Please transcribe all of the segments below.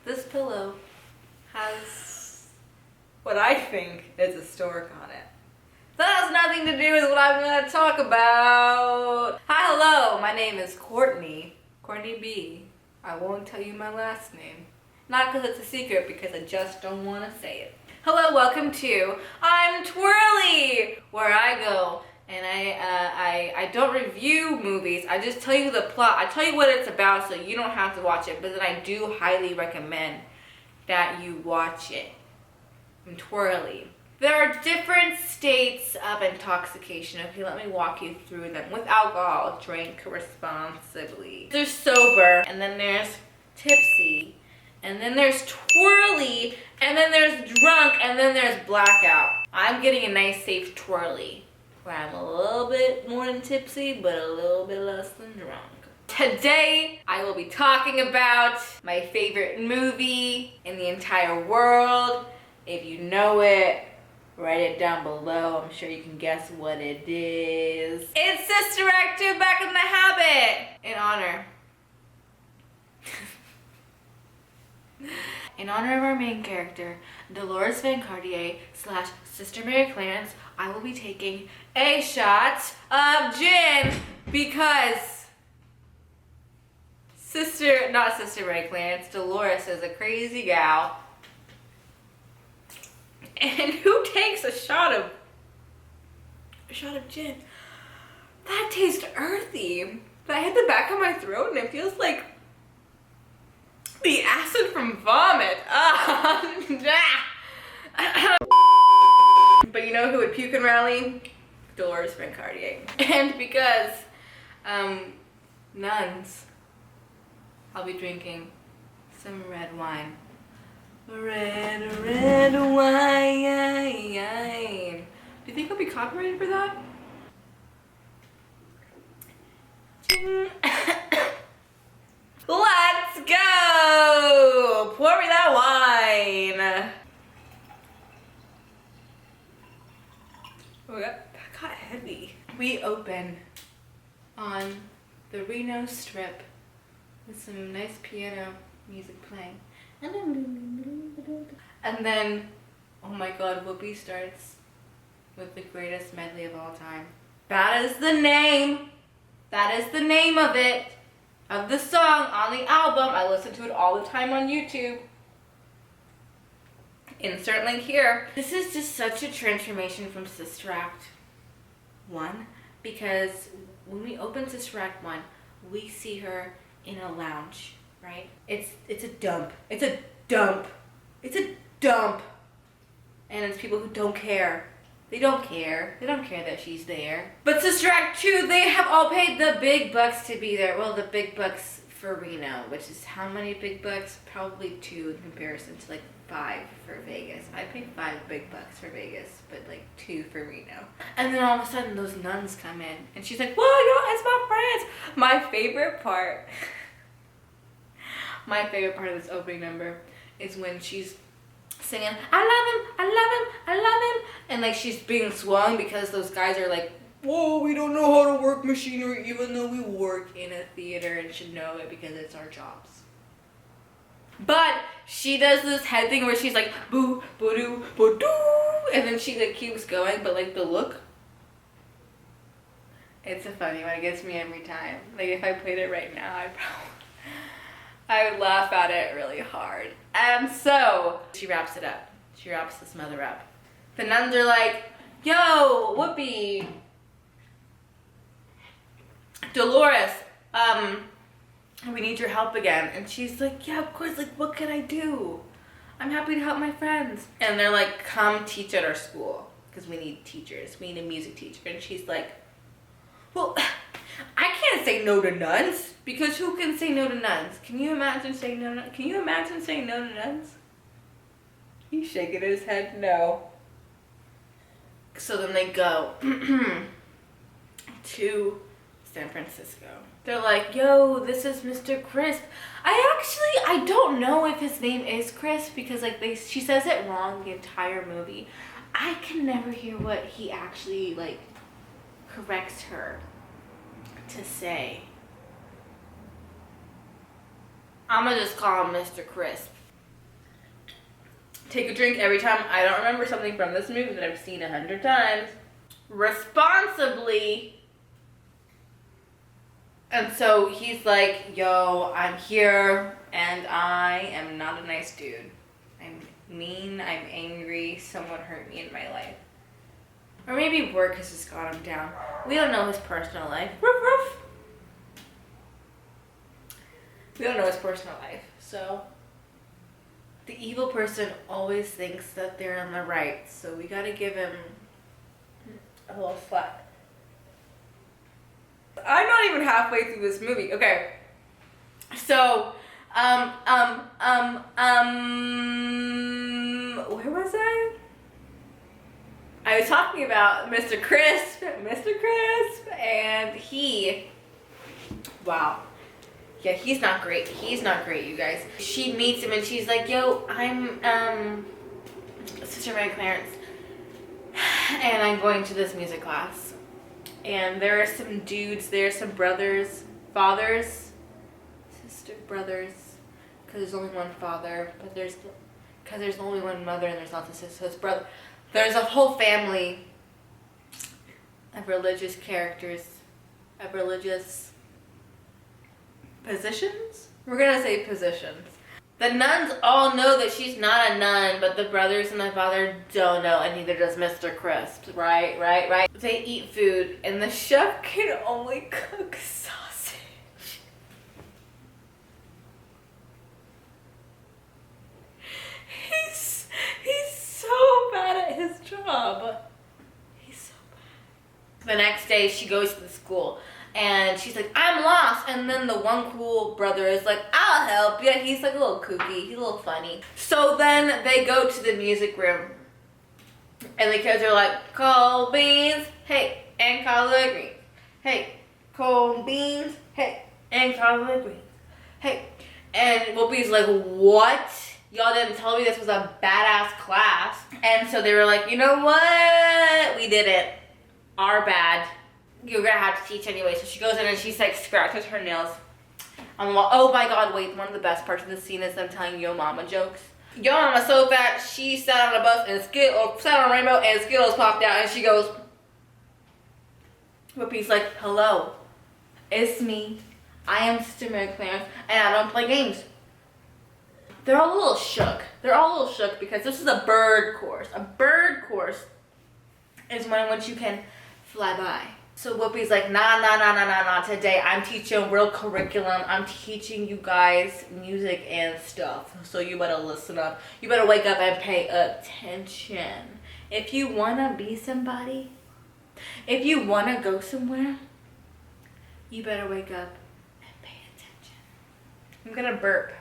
This pillow has what I think is a stork on it. That has nothing to do with what I'm going to talk about. Hi, hello, my name is Courtney B. I won't tell you my last name. Not because it's a secret, because I just don't want to say it. Hello, welcome to I'm Twirly, where I go and I don't review movies. I just tell you the plot. I tell you what it's about so you don't have to watch it, but then I do highly recommend that you watch it. I'm Twirly. There are different states of intoxication. Okay, let me walk you through them. With alcohol, drink responsibly. There's sober, and then there's tipsy, and then there's twirly, and then there's drunk, and then there's blackout. I'm getting a nice safe twirly, where I'm a little bit more than tipsy, but a little bit less than drunk. Today, I will be talking about my favorite movie in the entire world. If you know it, write it down below. I'm sure you can guess what it is. It's Sister Act 2 Back in the Habit! In honor of our main character, Dolores Van Cartier / Sister Mary Clarence, I will be taking a shot of gin because not Sister Mary Clarence, Dolores is a crazy gal. And who takes a shot of gin? That tastes earthy. But I hit the back of my throat and it feels like the acid from vomit. But you know who would puke and rally? Dolores Van Cartier. And because nuns, I'll be drinking some red wine. Red wine. Do you think I'll be copyrighted for that? Let's go! Pour me that wine. Oh, that got heavy. We open on the Reno Strip with some nice piano music playing. And then, oh my god, Whoopi starts with the greatest medley of all time. That is the name of it, of the song on the album. I listen to it all the time on YouTube. Insert link here. This is just such a transformation from Sister Act 1, because when we open Sister Act 1, we see her in a lounge. Right? It's a dump. It's a dump. It's a dump. And it's people who don't care. They don't care. They don't care that she's there. But Sister Act 2, they have all paid the big bucks to be there. Well, the big bucks for Reno, which is how many big bucks? Probably 2 in comparison to like 5 for Vegas. I paid 5 big bucks for Vegas, but like 2 for Reno. And then all of a sudden those nuns come in and she's like, whoa, yo, it's my friends. My favorite part of this opening number is when she's singing, I love him, and like she's being swung because those guys are like, whoa, we don't know how to work machinery even though we work in a theater and should know it because it's our jobs. But she does this head thing where she's like, boo, boo-doo, boo-doo, and then she like keeps going, but like the look, it's a funny one. It gets me every time. Like if I played it right now, I would laugh at it really hard. And so she wraps it up. She wraps this mother up. The nuns are like, yo, Whoopi, Dolores, we need your help again. And she's like, yeah, of course, like what can I do? I'm happy to help my friends. And they're like, come teach at our school because we need teachers. We need a music teacher. And she's like, well, I can't say no to nuns, because who can say no to nuns? Can you imagine saying no to nuns? Can you imagine saying no to nuns? He's shaking his head no. So then they go to San Francisco. They're like, yo, this is Mr. Crisp. I don't know if his name is Crisp, because like she says it wrong the entire movie. I can never hear what he actually like corrects her to say. I'm gonna just call him Mr. Crisp. take a drink every time I don't remember something from this movie that I've seen 100 times. Responsibly. And so he's like, yo, I'm here and I am not a nice dude. I'm mean, I'm angry, someone hurt me in my life. Or maybe work has just got him down. We don't know his personal life. Ruff, ruff. We don't know his personal life. So the evil person always thinks that they're on the right. So we gotta give him a little slack. I'm not even halfway through this movie. Okay. So, where was I? I was talking about Mr. Crisp, and wow. Yeah, he's not great. He's not great, you guys. She meets him and she's like, yo, I'm, Sister Mary Clarence, and I'm going to this music class. And there are some dudes there, some brothers, fathers, sister, brothers, because there's only one father, but because there's only one mother and there's not the sister, so it's brother. There's a whole family of religious characters, of religious positions? We're gonna say positions. The nuns all know that she's not a nun, but the brothers and the father don't know, and neither does Mr. Crisp, right? They eat food, and the chef can only cook sausage. He's so bad at his job. He's so bad. The next day, she goes to the school. And she's like, I'm lost. And then the one cool brother is like, I'll help you. He's like a little kooky. He's a little funny. So then they go to the music room. And the kids are like, cold beans, hey, and collard greens. Hey, cold beans, hey, and collard greens. Hey. And Whoopi's like, what? Y'all didn't tell me this was a badass class. And so they were like, you know what? We did it. Our bad. You're gonna have to teach anyway. So she goes in and she's like scratches her nails on the wall. Oh my god, wait, one of the best parts of the scene is them telling Yo Mama jokes. Yo Mama's so fat, she sat on a bus and sat on a rainbow and Skittles popped out and she goes, Whoopi's like, hello, it's me. I am Sister Mary Clarence and I don't play games. They're all a little shook. Because this is a bird course. A bird course is one in which you can fly by. So Whoopi's like, nah, today I'm teaching real curriculum. I'm teaching you guys music and stuff. So you better listen up. You better wake up and pay attention. If you want to be somebody, if you want to go somewhere, you better wake up and pay attention. I'm going to burp.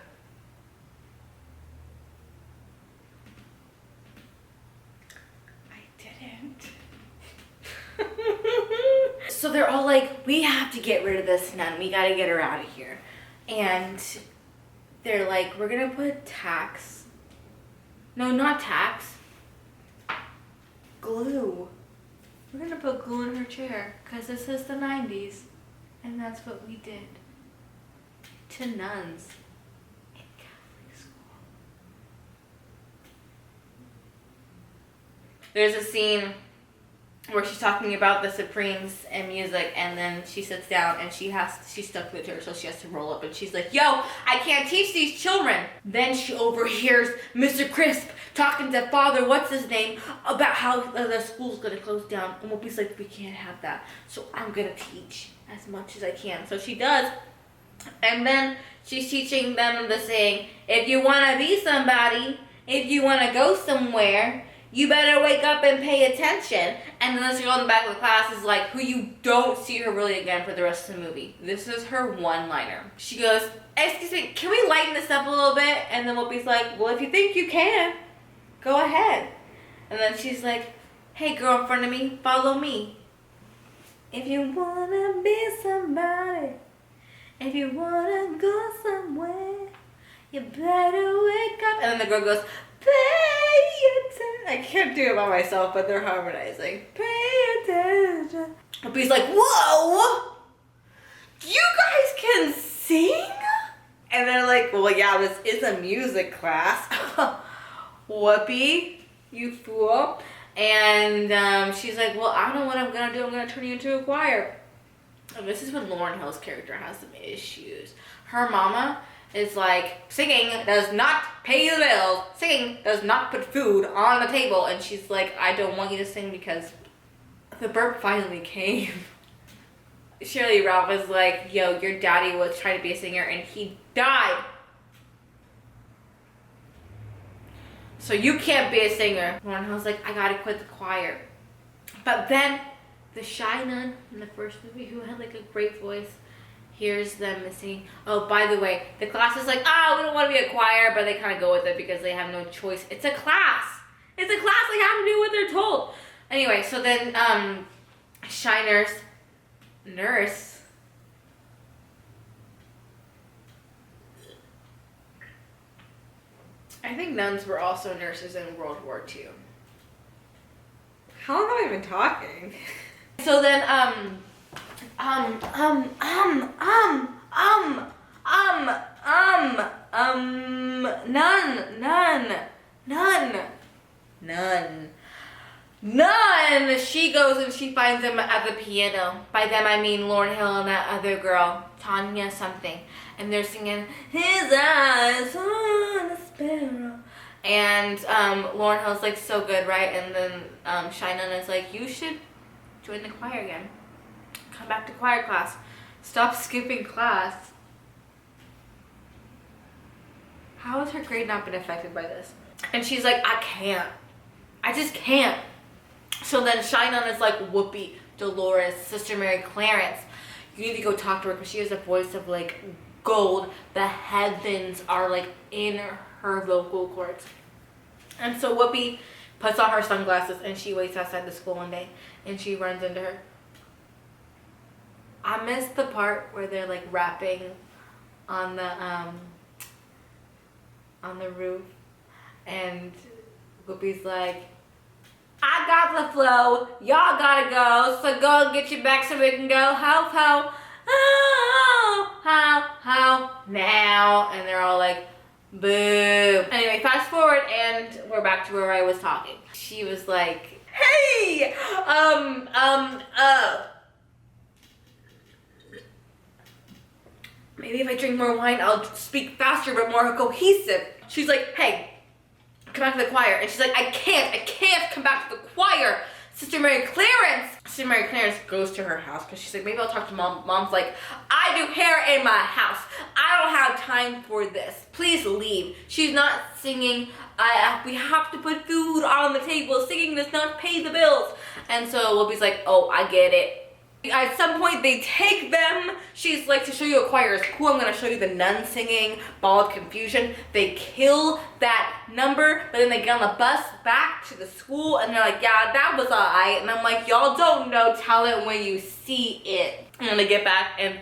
So they're all like, we have to get rid of this nun. We got to get her out of here. And they're like, we're going to put tax. No, not tax. Glue. We're going to put glue in her chair because this is the 90s. And that's what we did to nuns in Catholic school. There's a scene where she's talking about the Supremes and music, and then she sits down and she's stuck with her, so she has to roll up, and she's like, yo, I can't teach these children. Then she overhears Mr. Crisp talking to Father, what's his name, about how the school's gonna close down, and Whoopi's like, we can't have that, so I'm gonna teach as much as I can. So she does, and then she's teaching them the saying, if you wanna be somebody, if you wanna go somewhere, you better wake up and pay attention. And then this girl in the back of the class is like, who you don't see her really again for the rest of the movie. This is her one-liner. She goes, excuse me, can we lighten this up a little bit? And then Whoopi's like, well, if you think you can, go ahead. And then she's like, hey, girl in front of me, follow me. If you wanna be somebody, if you wanna go somewhere, you better wake up. And then the girl goes, pay attention. I can't do it by myself, but they're harmonizing. Pay attention. Whoopi's like, whoa, you guys can sing? And they're like, well, yeah, this is a music class. Whoopi, you fool. And she's like, well, I don't know what I'm gonna do. I'm gonna turn you into a choir. And this is when Lauryn Hill's character has some issues. Her mama is like, singing does not pay the bills. Singing does not put food on the table. And she's like, I don't want you to sing because the burp finally came. Shirley Ralph was like, yo, your daddy was trying to be a singer and he died. So you can't be a singer. Lauryn Hill's like, I gotta quit the choir. But then the shy nun in the first movie who had like a great voice hears them singing. Oh, by the way, the class is like, oh, we don't want to be a choir, but they kind of go with it because they have no choice. It's a class. It's a class. They have to do what they're told. Anyway, so then shy nurse. I think nuns were also nurses in World War II. How long have I been talking? So then, none. She goes and she finds them at the piano. By them, I mean Lauryn Hill and that other girl, Tanya something. And they're singing, his eyes on the sparrow. And Lauryn Hill's like, so good, right? And then Shy Nun is like, you should join the choir again. Come back to choir class. Stop skipping class. How has her grade not been affected by this? And she's like, I can't. I just can't. So then Shy Nun is like, Whoopi, Dolores, Sister Mary Clarence. You need to go talk to her because she has a voice of like gold. The heavens are like in her vocal cords. And so Whoopi puts on her sunglasses and she waits outside the school one day and she runs into her. I missed the part where they're like rapping on the roof and Whoopi's like, I got the flow, y'all gotta go, so go and get your back so we can go ho ho, ho now. And they're all like, boo. Anyway, fast forward and we're back to where I was talking. She was like, hey, maybe if I drink more wine, I'll speak faster but more cohesive. She's like, hey, come back to the choir. And she's like, I can't come back to the choir. Sister Mary Clarence goes to her house because she's like, maybe I'll talk to mom. Mom's like, I do hair in my house. I don't have time for this. Please leave. She's not singing. We have to put food on the table. Singing does not pay the bills. And so Whoopi's like, oh, I get it. At some point they take them. She's like, to show you a choir is cool, I'm gonna show you the nun singing Ball of Confusion. They kill that number, but then they get on the bus back to the school and they're like, yeah, that was alright. And I'm like, y'all don't know talent when you see it. And then they get back and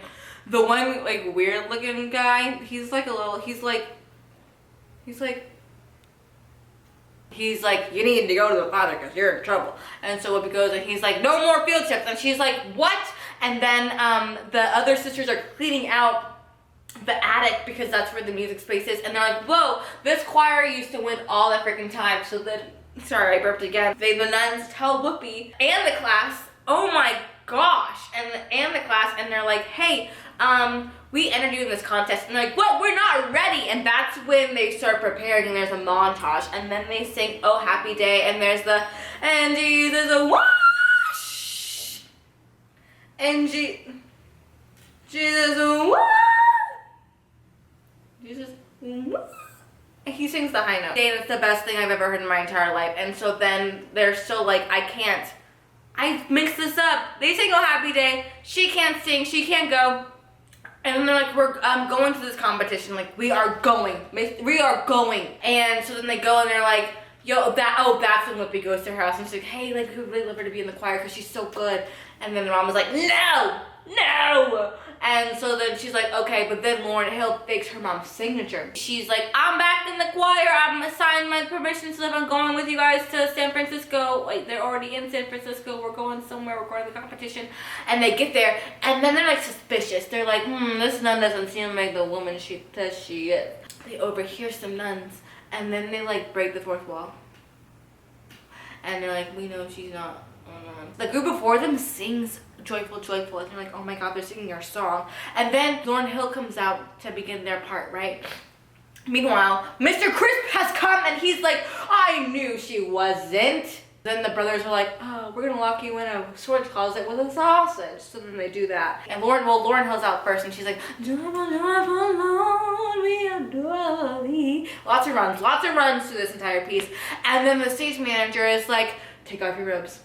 the one like weird looking guy, he's like, you need to go to the father because you're in trouble. And so Whoopi goes and he's like, no more field trips. And she's like, what? And then the other sisters are cleaning out the attic because that's where the music space is. And they're like, whoa, this choir used to win all the freaking time. So then, sorry, I burped again. The nuns tell Whoopi and the class, oh my gosh, and the class, and they're like, hey, we entered you in this contest. And they're like, what? We're not ready. And that's when they start preparing and there's a montage. And then they sing, oh, happy day. And there's the, and Jesus, a wash. And Jesus, a wash. Jesus, what? And he sings the high note. And it's the best thing I've ever heard in my entire life. And so then they're still like, I mixed this up. They sing oh, happy day. She can't sing. She can't go. And they're like, we're going to this competition. Like, we are going. And so then they go and they're like, that's when Whoopi goes to her house. And she's like, hey, like, we would really love her to be in the choir because she's so good. And then the mom was like, no. And so then she's like, okay, but then Lauryn Hill fakes her mom's signature. She's like, I'm back in the choir. I'm assigned my permission slip. I'm going with you guys to San Francisco. Wait, they're already in San Francisco. We're going somewhere. We're going to the competition. And they get there, and then they're like suspicious. They're like, this nun doesn't seem like the woman she says she is. They overhear some nuns, And then they like break the fourth wall. And they're like, we know she's not. The group before them sings Joyful, Joyful. And they're like, oh my God, they're singing our song. And then Lauryn Hill comes out to begin their part, right? Meanwhile, Mr. Crisp has come and he's like, I knew she wasn't. Then the brothers are like, oh, we're gonna lock you in a storage closet with a sausage. So then they do that. And Lauryn Hill's out first and she's like, lots of runs through this entire piece. And then the stage manager is like, take off your robes.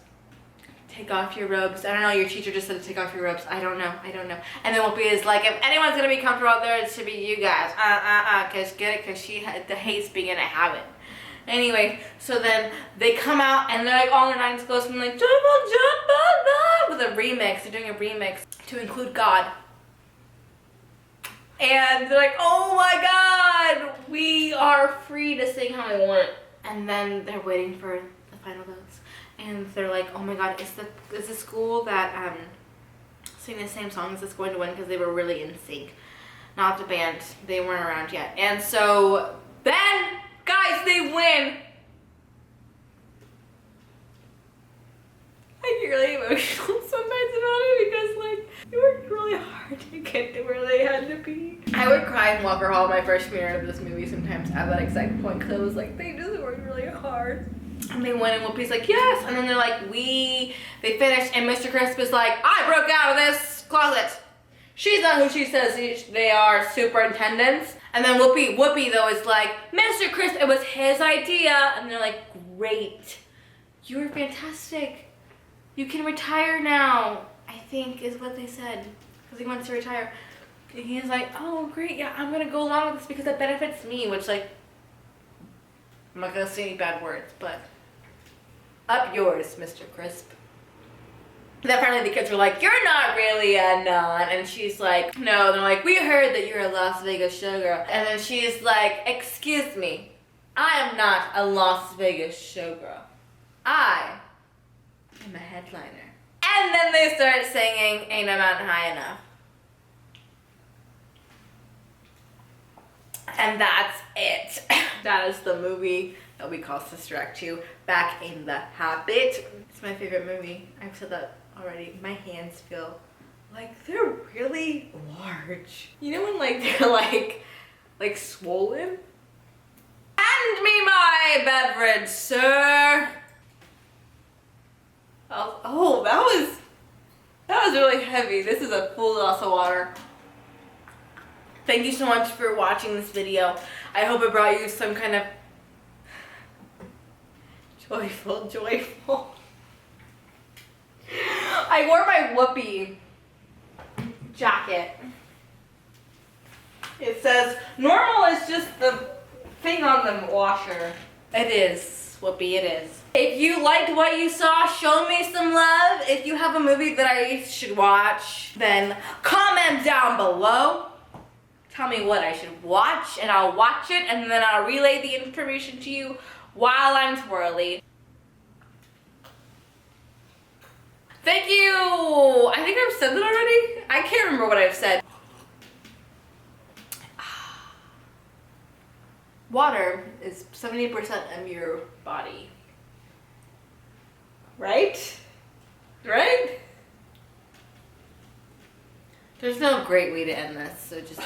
Take off your robes. I don't know, your teacher just said to take off your robes. I don't know. And then Whoopi is like, if anyone's gonna be comfortable out there, it should be you guys. Cause she hates being in a habit. Anyway, so then they come out and they're like all in their 90s clothes and like, with a remix. They're doing a remix to include God. And they're like, oh my God, we are free to sing how we want. And then they're waiting for the final votes. And they're like, oh my God, is the school that sing the same songs that's going to win? Because they were really in sync. Not the band. They weren't around yet. And so then, guys, they win. I get really emotional sometimes about it because like they worked really hard to get to where they had to be. I would cry in Walker Hall my freshman year of this movie sometimes at that exact point because I was like, they just worked really hard. And they went and Whoopi's like, yes. And then they're like, they finished and Mr. Crisp is like, I broke out of this closet. She's not who she says they are, superintendents. And then Whoopi though is like, Mr. Crisp, it was his idea. And they're like, great. You were fantastic. You can retire now, I think is what they said. Because he wants to retire. And he's like, oh great, yeah, I'm gonna go along with this because it benefits me. Which like, I'm not gonna say any bad words, but up yours, Mr. Crisp. Then finally the kids were like, you're not really a nun. And she's like, no. They're like, we heard that you're a Las Vegas showgirl. And then she's like, excuse me, I am not a Las Vegas showgirl. I am a headliner. And then they start singing Ain't No Mountain High Enough. And that's it. That is the movie that we call Sister Act 2, Back in the Habit. It's my favorite movie. I've said that already. My hands feel like they're really large. You know when like they're like swollen? Hand me my beverage, sir. Oh, that was really heavy. This is a full glass of water. Thank you so much for watching this video. I hope it brought you some kind of joyful. I wore my Whoopi jacket. It says, normal is just the thing on the washer. It is, Whoopi, it is. If you liked what you saw, show me some love. If you have a movie that I should watch, then comment down below. Tell me what I should watch, and I'll watch it, and then I'll relay the information to you while I'm twirly. Thank you! I think I've said that already. I can't remember what I've said. Water is 70% of your body. Right? Right? There's no great way to end this, so just...